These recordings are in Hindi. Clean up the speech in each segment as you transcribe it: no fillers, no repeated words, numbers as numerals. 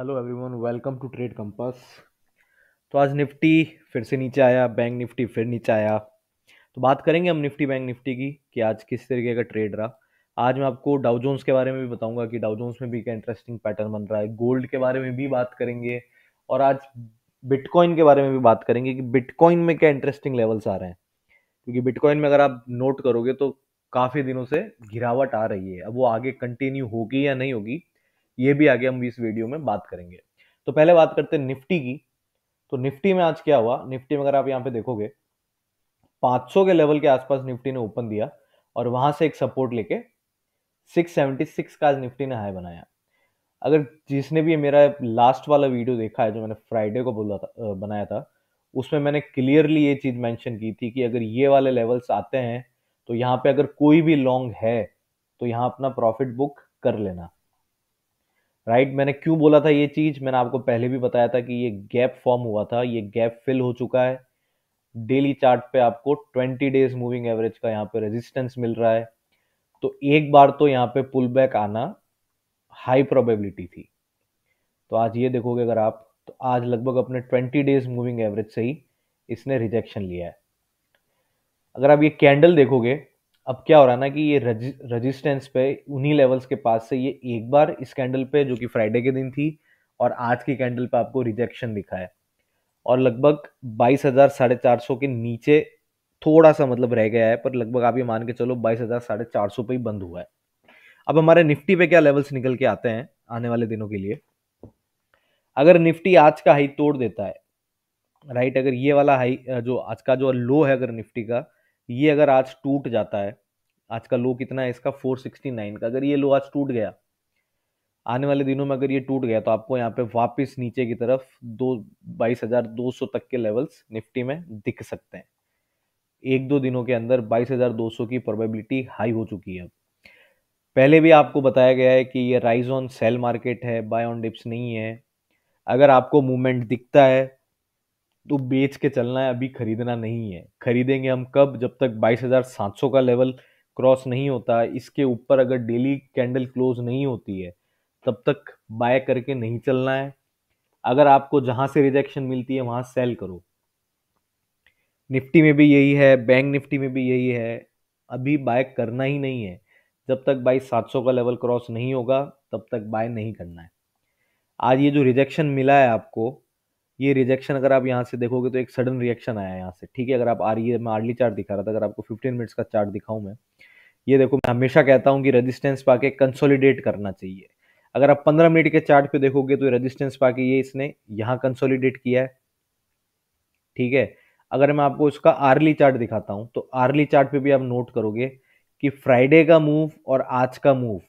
Hello everyone, welcome to Trade Compass. तो आज निफ्टी फिर से नीचे आया, बैंक निफ्टी फिर नीचे आया। तो बात करेंगे हम निफ्टी बैंक निफ्टी की कि आज किस तरीके का ट्रेड रहा। आज मैं आपको डाउ जोन्स के बारे में भी बताऊंगा कि डाउ जोन्स में भी क्या इंटरेस्टिंग पैटर्न बन रहा है। गोल्ड के बारे में भी बात करेंगे और आज बिटकॉइन के बारे में भी बात करेंगे कि बिटकॉइन में क्या इंटरेस्टिंग लेवल्स आ रहे हैं। क्योंकि बिटकॉइन में अगर आप नोट करोगे तो काफी दिनों से गिरावट आ रही है। अब वो आगे कंटिन्यू होगी या नहीं होगी, ये भी आगे हम इस वीडियो में बात करेंगे। तो पहले बात करते हैं निफ्टी की। तो निफ्टी में आज क्या हुआ, निफ्टी में अगर आप यहाँ पे देखोगे 500 के लेवल के आसपास निफ्टी ने ओपन दिया और वहां से एक सपोर्ट लेके 676 का आज निफ्टी ने हाई बनाया। अगर जिसने भी मेरा लास्ट वाला वीडियो देखा है जो मैंने फ्राइडे को बोला था बनाया था, उसमें मैंने क्लियरली ये चीज मेंशन की थी कि अगर ये वाले लेवल्स आते हैं तो यहाँ पे अगर कोई भी लॉन्ग है तो यहाँ अपना प्रॉफिट बुक कर लेना। राइट, मैंने क्यों बोला था ये चीज, मैंने आपको पहले भी बताया था कि ये गैप फॉर्म हुआ था, ये गैप फिल हो चुका है। डेली चार्ट पे आपको 20 डेज मूविंग एवरेज का यहाँ पे रेजिस्टेंस मिल रहा है। तो एक बार तो यहाँ पे पुल बैक आना हाई प्रोबेबिलिटी थी। तो आज ये देखोगे अगर आप, तो आज लगभग अपने 20 डेज मूविंग एवरेज से ही इसने रिजेक्शन लिया है। अगर आप ये कैंडल देखोगे, अब क्या हो रहा है ना कि ये रेजिस्टेंस पे उन्हीं लेवल्स के पास से ये एक बार इस कैंडल पे जो कि फ्राइडे के दिन थी और आज की कैंडल पे आपको रिजेक्शन दिखा है और लगभग 22,450 के नीचे थोड़ा सा मतलब रह गया है, पर लगभग आप ये मान के चलो 22,450 पे ही बंद हुआ है। अब हमारे निफ्टी पे क्या लेवल्स निकल के आते हैं आने वाले दिनों के लिए। अगर निफ्टी आज का हाई तोड़ देता है, राइट, अगर ये वाला हाई जो आज का जो लो है अगर निफ्टी का, ये अगर आज टूट जाता है, आज का लो कितना है इसका 469 का, अगर ये लो आज टूट गया, आने वाले दिनों में अगर ये टूट गया तो आपको यहाँ पे वापस नीचे की तरफ 22,200 तक के लेवल्स निफ्टी में दिख सकते हैं। एक दो दिनों के अंदर 22,200 की प्रोबेबिलिटी हाई हो चुकी है। पहले भी आपको बताया गया है कि ये राइज ऑन सेल मार्केट है, बाय ऑन डिप्स नहीं है। अगर आपको मूवमेंट दिखता है तो बेच के चलना है, अभी खरीदना नहीं है। खरीदेंगे हम कब, जब तक 22,700 का लेवल क्रॉस नहीं होता, इसके ऊपर अगर डेली कैंडल क्लोज नहीं होती है तब तक बाय करके नहीं चलना है। अगर आपको जहां से रिजेक्शन मिलती है वहां सेल करो। निफ्टी में भी यही है, बैंक निफ्टी में भी यही है। अभी बाय करना ही नहीं है, जब तक 22,700 का लेवल क्रॉस नहीं होगा तब तक बाय नहीं करना है। आज ये जो रिजेक्शन मिला है आपको, ये रिजेक्शन अगर आप यहाँ से देखोगे तो एक सडन रिएक्शन आया है यहाँ से। ठीक है, अगर आप मैं आर्ली चार्ट दिखा रहा था, अगर आपको 15 मिनट्स का चार्ट दिखाऊं मैं, ये देखो, मैं हमेशा कहता हूँ कि रेजिस्टेंस पाके कंसोलिडेट करना चाहिए। अगर आप 15 मिनट के चार्ट पे देखोगे तो रेजिस्टेंस पाके ये इसने यहाँ कंसोलिडेट किया है। ठीक है, अगर मैं आपको इसका आर्ली चार्ट दिखाता हूँ तो आर्ली चार्ट पे भी आप नोट करोगे कि फ्राइडे का मूव और आज का मूव,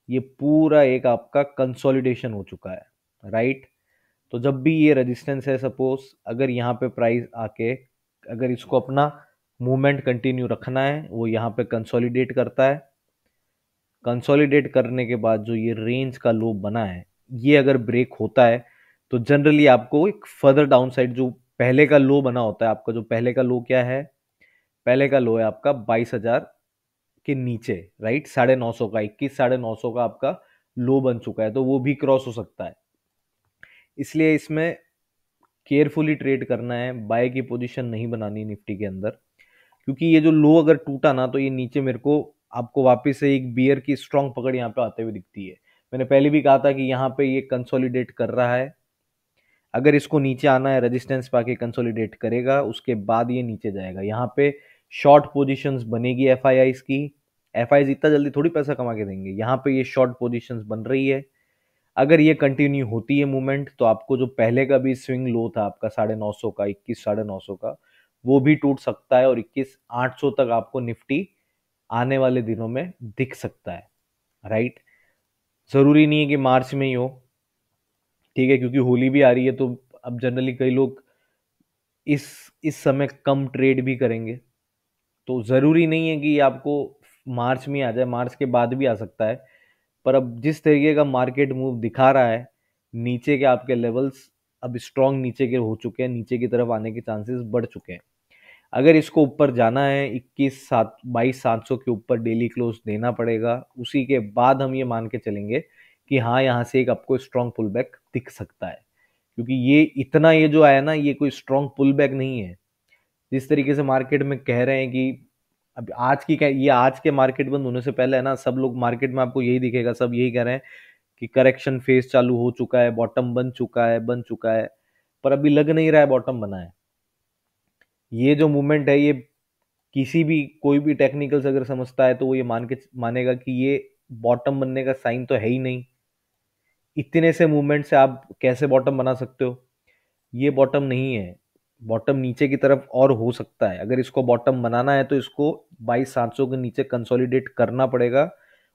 ये पूरा एक आपका कंसोलिडेशन हो चुका है। राइट, तो जब भी ये रेजिस्टेंस है, सपोज अगर यहाँ पे प्राइस आके अगर इसको अपना मूवमेंट कंटिन्यू रखना है, वो यहाँ पे कंसोलिडेट करता है। कंसोलिडेट करने के बाद जो ये रेंज का लो बना है, ये अगर ब्रेक होता है तो जनरली आपको एक फर्दर डाउन साइड, जो पहले का लो बना होता है आपका, जो पहले का लो क्या है, पहले का लो है आपका 22,000 के नीचे। राइट, 950 का, 21,950 का आपका लो बन चुका है, तो वो भी क्रॉस हो सकता है। इसलिए इसमें केयरफुली ट्रेड करना है, बाय की पोजीशन नहीं बनानी निफ्टी के अंदर। क्योंकि ये जो लो अगर टूटा ना तो ये नीचे मेरे को आपको वापस से एक बियर की स्ट्रांग पकड़ यहाँ पे आते हुए दिखती है। मैंने पहले भी कहा था कि यहाँ पे ये कंसोलिडेट कर रहा है, अगर इसको नीचे आना है रेजिस्टेंस पाके कंसोलिडेट करेगा, उसके बाद ये नीचे जाएगा। यहाँ पे शॉर्ट पोजीशंस बनेगी एफआईआईज की। एफआईआईज इतना जल्दी थोड़ी पैसा कमा के देंगे, यहाँ पे ये शॉर्ट पोजीशंस बन रही है। अगर ये कंटिन्यू होती है मूवमेंट तो आपको जो पहले का भी स्विंग लो था आपका 950 का, 21,950 का, वो भी टूट सकता है और 21,800 तक आपको निफ्टी आने वाले दिनों में दिख सकता है। राइट, जरूरी नहीं है कि मार्च में ही हो। ठीक है, क्योंकि होली भी आ रही है तो अब जनरली कई लोग इस इस समय कम ट्रेड भी करेंगे। तो जरूरी नहीं है कि आपको मार्च में आ जाए, मार्च के बाद भी आ सकता है। पर अब जिस तरीके का मार्केट मूव दिखा रहा है, नीचे के आपके लेवल्स अब स्ट्रॉन्ग नीचे के हो चुके हैं, नीचे की तरफ आने के चांसेस बढ़ चुके हैं। अगर इसको ऊपर जाना है 22,700 के ऊपर डेली क्लोज देना पड़ेगा, उसी के बाद हम ये मान के चलेंगे कि हाँ यहाँ से एक आपको स्ट्रॉन्ग पुल बैक दिख सकता है, क्योंकि ये जो आया ना, ये कोई स्ट्रॉन्ग पुल बैक नहीं है। जिस तरीके से मार्केट में कह रहे हैं कि अब ये आज के मार्केट बंद होने से पहले है ना, सब लोग मार्केट में आपको यही दिखेगा, सब यही कह रहे हैं कि करेक्शन फेज चालू हो चुका है, बॉटम बन चुका है, पर अभी लग नहीं रहा है बॉटम बना है। ये जो मूवमेंट है, ये कोई भी टेक्निकल्स अगर समझता है तो वो ये मानेगा कि ये बॉटम बनने का साइन तो है ही नहीं। इतने से मूवमेंट से आप कैसे बॉटम बना सकते हो? ये बॉटम नहीं है। बॉटम नीचे की तरफ और हो सकता है। अगर इसको बॉटम बनाना है तो इसको 22,700 के नीचे कंसोलिडेट करना पड़ेगा।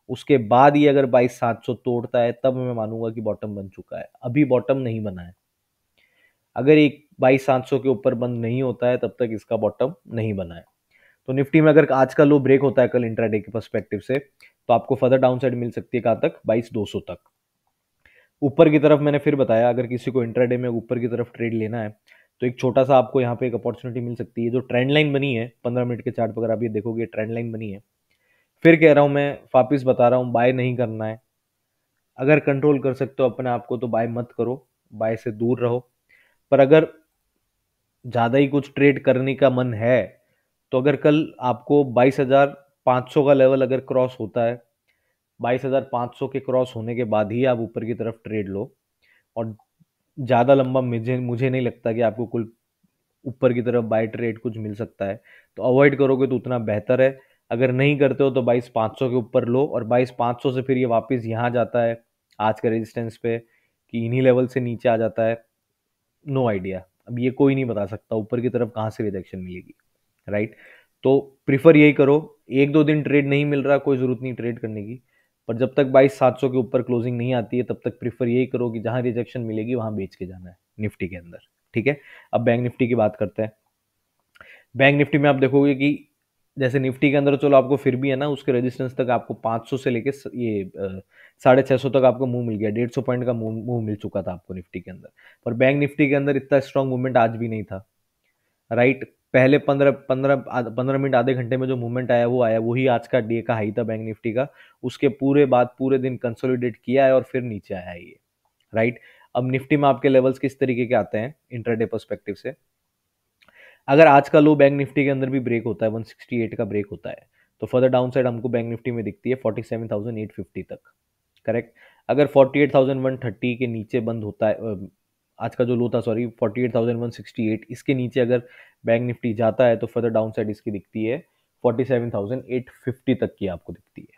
उसके बाद ये अगर 22,700 तोड़ता है तब मैं मानूंगा कि बॉटम बन चुका है। अभी बॉटम नहीं बना है। अगर एक 22,700 के ऊपर बंद नहीं होता है तब तक इसका बॉटम नहीं बना है। तो निफ्टी में अगर आज का लो ब्रेक होता है कल इंट्राडे के पर्सपेक्टिव से, तो आपको फर्दर डाउन साइड मिल सकती है कहां तक? 22,200 तक। ऊपर की तरफ मैंने फिर बताया, अगर किसी को इंट्राडे में ऊपर की तरफ ट्रेड लेना है तो एक छोटा सा आपको यहाँ पे एक अपॉर्चुनिटी मिल सकती है। जो ट्रेंड लाइन बनी है 15 मिनट के चार्ट पर, अगर आप ये देखोगे ट्रेंड लाइन बनी है। फिर कह रहा हूं, मैं वापिस बता रहा हूं, बाय नहीं करना है। अगर कंट्रोल कर सकते हो अपने आप को तो बाय मत करो, बाय से दूर रहो। पर अगर ज्यादा ही कुछ ट्रेड करने का मन है तो अगर कल आपको 22,500 का लेवल अगर क्रॉस होता है, 22,500 के क्रॉस होने के बाद ही आप ऊपर की तरफ ट्रेड लो। और ज़्यादा लंबा मुझे मुझे नहीं लगता कि आपको कुल ऊपर की तरफ बाय ट्रेड कुछ मिल सकता है। तो अवॉइड करोगे तो उतना बेहतर है। अगर नहीं करते हो तो 22,500 के ऊपर लो, और 22,500 से फिर ये वापस यहाँ जाता है आज के रेजिस्टेंस पे कि इन्हीं लेवल से नीचे आ जाता है। नो आइडिया, अब ये कोई नहीं बता सकता ऊपर की तरफ कहाँ से रिजेक्शन मिलेगी, राइट। तो प्रीफर यही करो। एक दो दिन ट्रेड नहीं मिल रहा, कोई जरूरत नहीं ट्रेड करने की। पर जब तक 22,700 के ऊपर क्लोजिंग नहीं आती है तब तक प्रीफर यही करो कि जहां रिजेक्शन मिलेगी वहां बेच के जाना है निफ्टी के अंदर, ठीक है। अब बैंक निफ्टी की बात करते हैं। बैंक निफ्टी में आप देखोगे कि जैसे निफ्टी के अंदर चलो आपको फिर भी है ना, उसके रेजिस्टेंस तक आपको 500 से लेके ये 650 तक आपको मूव मिल गया। 150 पॉइंट का मूव मिल चुका था आपको निफ्टी के अंदर। पर बैंक निफ्टी के अंदर इतना स्ट्रॉन्ग मूवमेंट आज भी नहीं था, राइट। पहले 15 मिनट आधे घंटे में जो मूवमेंट आया वो आया, वही आज का डे का हाई था बैंक निफ्टी का। उसके पूरे बाद पूरे दिन कंसोलिडेट किया है और फिर नीचे आया है ये, राइट। अब निफ्टी में आपके लेवल्स किस तरीके के आते हैं इंट्राडे पर्सपेक्टिव से? अगर आज का लो बैंक निफ्टी के अंदर भी ब्रेक होता है, 168 का ब्रेक होता है, तो फर्दर डाउन साइड हमको बैंक निफ्टी में दिखती है 47,850 तक, करेक्ट। अगर 48,130 के नीचे बंद होता है, आज का जो लो था, सॉरी, 48,168, इसके नीचे अगर बैंक निफ्टी जाता है तो फर्दर डाउन साइड इसकी दिखती है 47,850 तक की आपको दिखती है,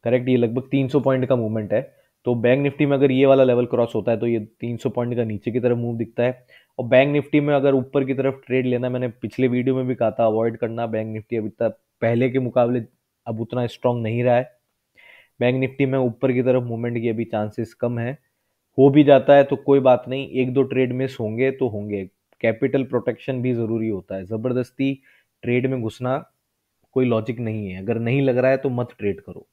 करेक्ट। ये लगभग 300 पॉइंट का मूवमेंट है। तो बैंक निफ्टी में अगर ये वाला लेवल क्रॉस होता है तो ये 300 पॉइंट का नीचे की तरफ मूव दिखता है। और बैंक निफ्टी में अगर ऊपर की तरफ ट्रेड लेना, मैंने पिछले वीडियो में भी कहा था अवॉइड करना। बैंक निफ्टी अभी तक पहले के मुकाबले अब उतना स्ट्रांग नहीं रहा है। बैंक निफ्टी में ऊपर की तरफ मूवमेंट की अभी चांसेस कम है। हो भी जाता है तो कोई बात नहीं, एक दो ट्रेड मिस होंगे तो होंगे। कैपिटल प्रोटेक्शन भी जरूरी होता है। जबरदस्ती ट्रेड में घुसना कोई लॉजिक नहीं है। अगर नहीं लग रहा है तो मत ट्रेड करो,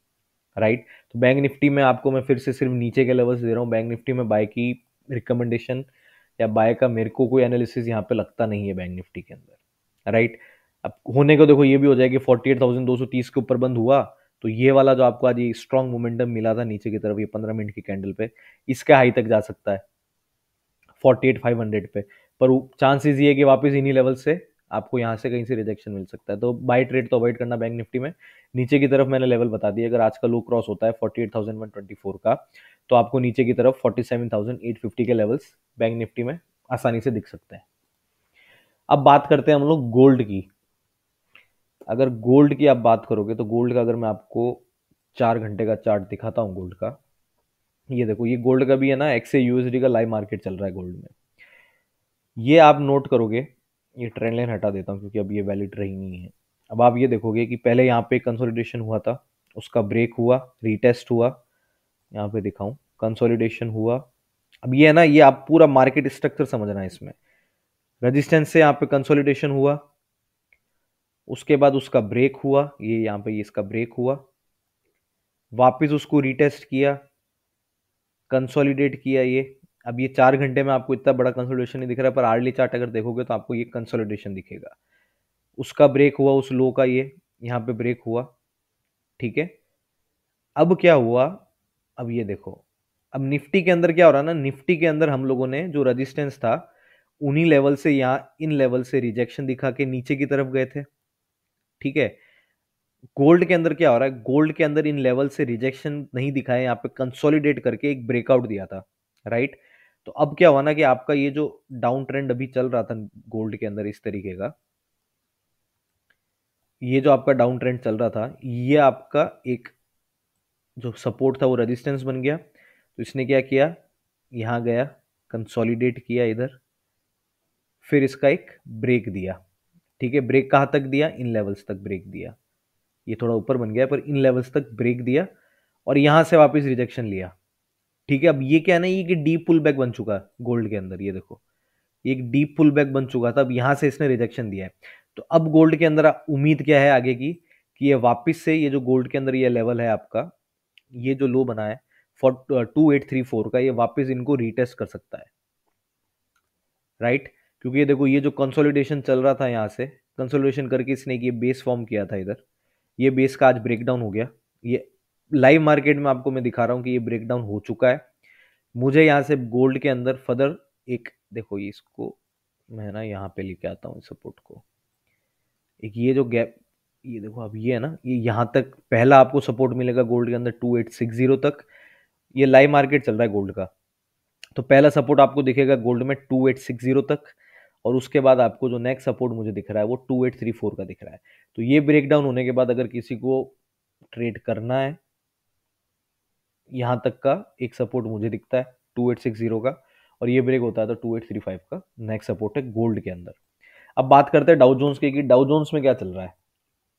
राइट। तो बैंक निफ्टी में आपको मैं फिर से सिर्फ नीचे के लेवल्स दे रहा हूँ। बैंक निफ्टी में बाय की रिकमेंडेशन या बाय का मेरे को कोई एनालिसिस यहाँ पे लगता नहीं है बैंक निफ्टी के अंदर, राइट। अब होने को देखो ये भी हो जाएगी 48,230 के ऊपर बंद हुआ तो ये वाला जो आपको आज ये स्ट्रॉन्ग मोमेंटम मिला था नीचे की तरफ, ये 15 मिनट की कैंडल पे, इसका हाई तक जा सकता है 48,500 पे। पर चांसेस ये है कि वापस इन्हीं लेवल से आपको यहाँ से कहीं से रिजेक्शन मिल सकता है। तो बाय ट्रेड तो अवॉइड करना बैंक निफ्टी में। नीचे की तरफ मैंने लेवल बता दिया, अगर आज का लो क्रॉस होता है 48,124 का तो आपको नीचे की तरफ 47,850 के लेवल्स बैंक निफ्टी में आसानी से दिख सकते हैं। अब बात करते हैं हम लोग गोल्ड की। अगर गोल्ड की आप बात करोगे तो गोल्ड का अगर मैं आपको 4 घंटे का चार्ट दिखाता हूँ गोल्ड का, ये देखो, ये गोल्ड का भी है ना, एक्स यूएसडी का लाइव मार्केट चल रहा है गोल्ड में। ये आप नोट करोगे, ये ट्रेंड लाइन हटा देता हूँ क्योंकि अब ये वैलिड रही नहीं है। अब आप ये देखोगे कि पहले यहाँ पे कंसोलिडेशन हुआ था, उसका ब्रेक हुआ, रीटेस्ट हुआ, यहाँ पे दिखाऊं, कंसोलिडेशन हुआ। अब ये है ना, ये आप पूरा मार्केट स्ट्रक्चर समझना है इसमें। रेजिस्टेंस से यहाँ पे कंसोलिडेशन हुआ, उसके बाद उसका ब्रेक हुआ, ये यहाँ पे ये इसका ब्रेक हुआ, वापिस उसको रीटेस्ट किया, कंसोलिडेट किया ये। अब ये 4 घंटे में आपको इतना बड़ा कंसोलिडेशन नहीं दिख रहा है, पर आर्ली चार्ट अगर देखोगे तो आपको ये कंसोलिडेशन दिखेगा। उसका ब्रेक हुआ उस लो का, ये यहाँ पे ब्रेक हुआ, ठीक है। अब क्या हुआ, अब ये देखो, अब निफ्टी के अंदर क्या हो रहा है ना, निफ्टी के अंदर हम लोगों ने जो रेजिस्टेंस था उन्हीं लेवल से, यहाँ इन लेवल से रिजेक्शन दिखा के नीचे की तरफ गए थे। ठीक है, गोल्ड के अंदर क्या हो रहा है, गोल्ड के अंदर इन लेवल से रिजेक्शन नहीं दिखा है, यहाँ पे कंसोलिडेट करके एक ब्रेकआउट दिया था, राइट। तो अब क्या हुआ ना कि आपका ये जो डाउन ट्रेंड अभी चल रहा था गोल्ड के अंदर इस तरीके का, ये जो आपका डाउन ट्रेंड चल रहा था, ये आपका एक जो सपोर्ट था वो रेजिस्टेंस बन गया। तो इसने क्या किया, यहाँ गया, कंसोलिडेट किया इधर, फिर इसका एक ब्रेक दिया। ठीक है, ब्रेक कहाँ तक दिया, इन लेवल्स तक ब्रेक दिया। ये थोड़ा ऊपर बन गया पर इन लेवल्स तक ब्रेक दिया और यहां से वापस रिजेक्शन लिया। ठीक है, अब ये क्या है ना, ये कि डीप पुल बैक बन चुका है गोल्ड के अंदर, ये देखो एक डीप पुल बैक बन चुका था, अब यहां से इसने रिजेक्शन दिया है। तो अब गोल्ड के अंदर उम्मीद क्या है आगे की, कि ये वापस से ये जो गोल्ड के अंदर ये लेवल है आपका, ये जो लो बना है 2834 का, ये वापस इनको रीटेस्ट कर सकता है, राइट। क्योंकि ये देखो, ये जो कंसोलिडेशन चल रहा था यहाँ से, कंसोलिडेशन करके इसने एक ये बेस फॉर्म किया था इधर, ये बेस का आज ब्रेकडाउन हो गया। ये लाइव मार्केट में आपको मैं दिखा रहा हूँ कि ये ब्रेकडाउन हो चुका है। मुझे यहाँ से गोल्ड के अंदर फर्दर एक, देखो ये इसको मैं ना यहाँ पे लेके आता हूँ सपोर्ट को, एक ये जो गैप, ये देखो अब ये है ना, ये यहाँ तक पहला आपको सपोर्ट मिलेगा गोल्ड के अंदर 2860 तक। ये लाइव मार्केट चल रहा है गोल्ड का, तो पहला सपोर्ट आपको दिखेगा गोल्ड में 2860 तक, और उसके बाद आपको जो नेक्स्ट सपोर्ट मुझे दिख रहा है वो 2834 का दिख रहा है। तो ये ब्रेकडाउन होने के बाद अगर किसी को ट्रेड करना है, यहाँ तक का एक सपोर्ट मुझे दिखता है 2860 का, और ये ब्रेक होता है तो 2835 का नेक्स्ट सपोर्ट है गोल्ड के अंदर। अब बात करते हैं डाउ जोन्स की, कि डाउ जोन्स में क्या चल रहा है।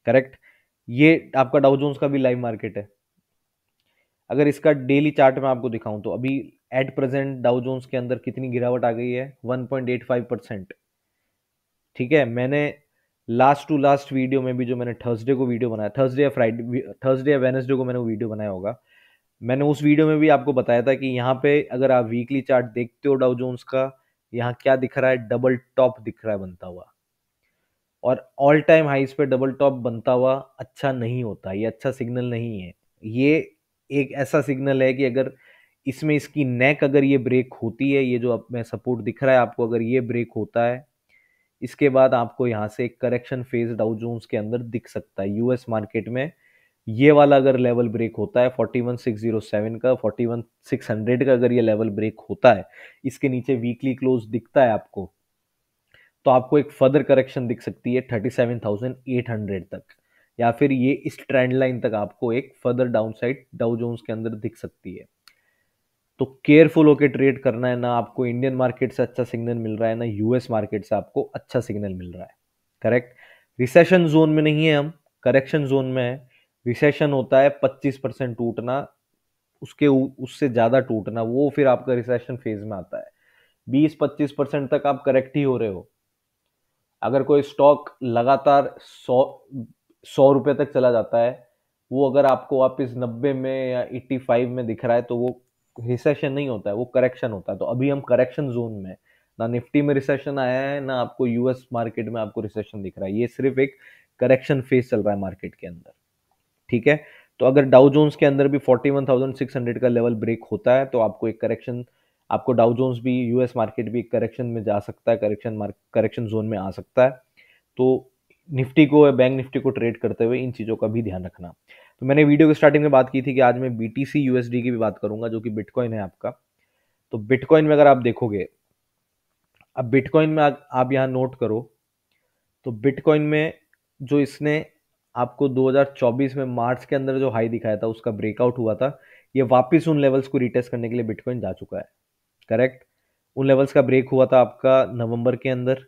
करेक्ट, ये आपका डाउ जोन्स का भी लाइव मार्केट है। अगर इसका डेली चार्ट में आपको दिखाऊं तो अभी एट प्रेजेंट डाउ जोन्स के अंदर कितनी गिरावट आ गई है, 1.85%। ठीक है, मैंने लास्ट टू लास्ट वीडियो में भी, जो मैंने थर्सडे को वीडियो बनाया, थर्सडे या फ्राइडे, थर्सडे या वेनसडे को मैंने वो वीडियो बनाया होगा, मैंने उस वीडियो में भी आपको बताया था कि यहाँ पे अगर आप वीकली चार्ट देखते हो डाउ जोन्स का, यहाँ क्या दिख रहा है, डबल टॉप दिख रहा है बनता हुआ, और ऑल टाइम हाइस पे डबल टॉप बनता हुआ अच्छा नहीं होता, ये अच्छा सिग्नल नहीं है। ये एक ऐसा सिग्नल है कि अगर इसमें इसकी नेक अगर ये ब्रेक होती है, ये जो अब मैं सपोर्ट दिख रहा है आपको, अगर ये ब्रेक होता है, इसके बाद आपको यहाँ से एक करेक्शन फेज डाउ जोन्स के अंदर दिख सकता है यूएस मार्केट में। ये वाला अगर लेवल ब्रेक होता है 41607 का, 41600 का, अगर ये लेवल ब्रेक होता है, इसके नीचे वीकली क्लोज दिखता है आपको, तो आपको एक फर्दर करेक्शन दिख सकती है 37,800 तक, या फिर ये इस ट्रेंड लाइन तक आपको एक further down side Dow Jones के अंदर दिख सकती है। तो केयरफुल होकर ट्रेड करना है, ना आपको इंडियन मार्केट से अच्छा सिग्नल मिल रहा है, ना यूएस मार्केट से आपको अच्छा सिग्नल मिल रहा है। करेक्ट, रिसेशन जोन में नहीं है हम, करेक्शन जोन में है। रिसेशन होता है 25% टूटना, उससे ज्यादा टूटना, वो फिर आपका रिसेशन फेज में आता है। 20-25% तक आप करेक्ट ही हो रहे हो। अगर कोई स्टॉक लगातार 100 रुपए तक चला जाता है, वो अगर आपको वापस 90 में या 85 में दिख रहा है, तो वो रिसेशन नहीं होता है, वो करेक्शन होता है। तो अभी हम करेक्शन जोन में, ना निफ्टी में रिसेशन आया है, ना आपको यूएस मार्केट में आपको रिसेशन दिख रहा है, ये सिर्फ एक करेक्शन फेज चल रहा है मार्केट के अंदर। ठीक है, तो अगर डाउ जोन्स के अंदर भी 41,600 का लेवल ब्रेक होता है, तो आपको एक करेक्शन, आपको डाउ जोन्स भी, यूएस मार्केट भी एक करेक्शन में जा सकता है, करेक्शन जोन में आ सकता है। तो निफ्टी को, बैंक निफ्टी को ट्रेड करते हुए इन चीज़ों का भी ध्यान रखना। तो मैंने वीडियो की स्टार्टिंग में बात की थी कि आज मैं बीटीसी यूएसडी की भी बात करूंगा, जो कि बिटकॉइन है आपका। तो बिटकॉइन में अगर आप देखोगे, अब बिटकॉइन में आप यहाँ नोट करो, तो बिटकॉइन में जो इसने आपको 2024 में मार्च के अंदर जो हाई दिखाया था, उसका ब्रेकआउट हुआ था, ये वापस उन लेवल्स को रिटेस्ट करने के लिए बिटकॉइन जा चुका है। करेक्ट, उन लेवल्स का ब्रेक हुआ था आपका नवंबर के अंदर,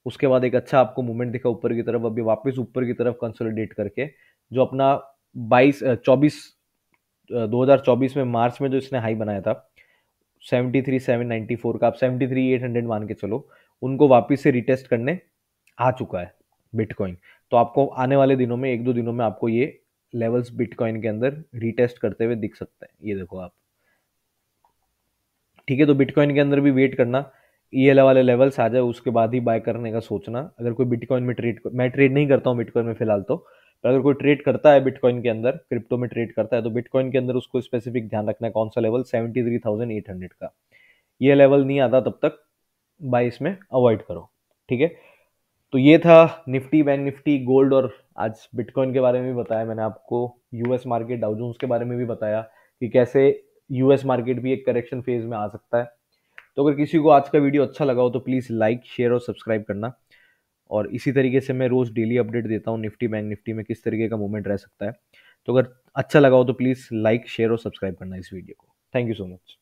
उसके बाद एक अच्छा आपको मूवमेंट दिखा ऊपर की तरफ, अभी वापस ऊपर की तरफ कंसोलिडेट करके जो अपना 2024 में मार्च में जो इसने हाई बनाया था 73,794 का, आप 73,800 मान के चलो, उनको वापस से रिटेस्ट करने आ चुका है बिटकॉइन। तो आपको आने वाले दिनों में, एक दो दिनों में आपको ये लेवल्स बिटकॉइन के अंदर रिटेस्ट करते हुए दिख सकते हैं, ये देखो आप। ठीक है, तो बिटकॉइन के अंदर भी वेट करना, ये वाले लेवल्स आ जाए उसके बाद ही बाय करने का सोचना। अगर कोई बिटकॉइन में ट्रेड, मैं ट्रेड नहीं करता हूँ बिटकॉइन में फिलहाल, तो पर अगर कोई ट्रेड करता है बिटकॉइन के अंदर, क्रिप्टो में ट्रेड करता है, तो बिटकॉइन के अंदर उसको स्पेसिफिक ध्यान रखना है कौन सा लेवल, 73,800 का। ये लेवल नहीं आता तब तक बाय इसमें अवॉइड करो, ठीक है। तो ये था निफ्टी, बैंक निफ्टी, गोल्ड, और आज बिटकॉइन के बारे में भी बताया मैंने आपको। यूएस मार्केट, डाउ जोन्स के बारे में भी बताया कि कैसे यूएस मार्केट भी एक करेक्शन फेज में आ सकता है। तो अगर किसी को आज का वीडियो अच्छा लगा हो तो प्लीज़ लाइक, शेयर और सब्सक्राइब करना। और इसी तरीके से मैं रोज़ डेली अपडेट देता हूँ निफ्टी बैंक निफ्टी में किस तरीके का मूवमेंट रह सकता है। तो अगर अच्छा लगा हो तो प्लीज़ लाइक, शेयर और सब्सक्राइब करना इस वीडियो को। Thank you so much.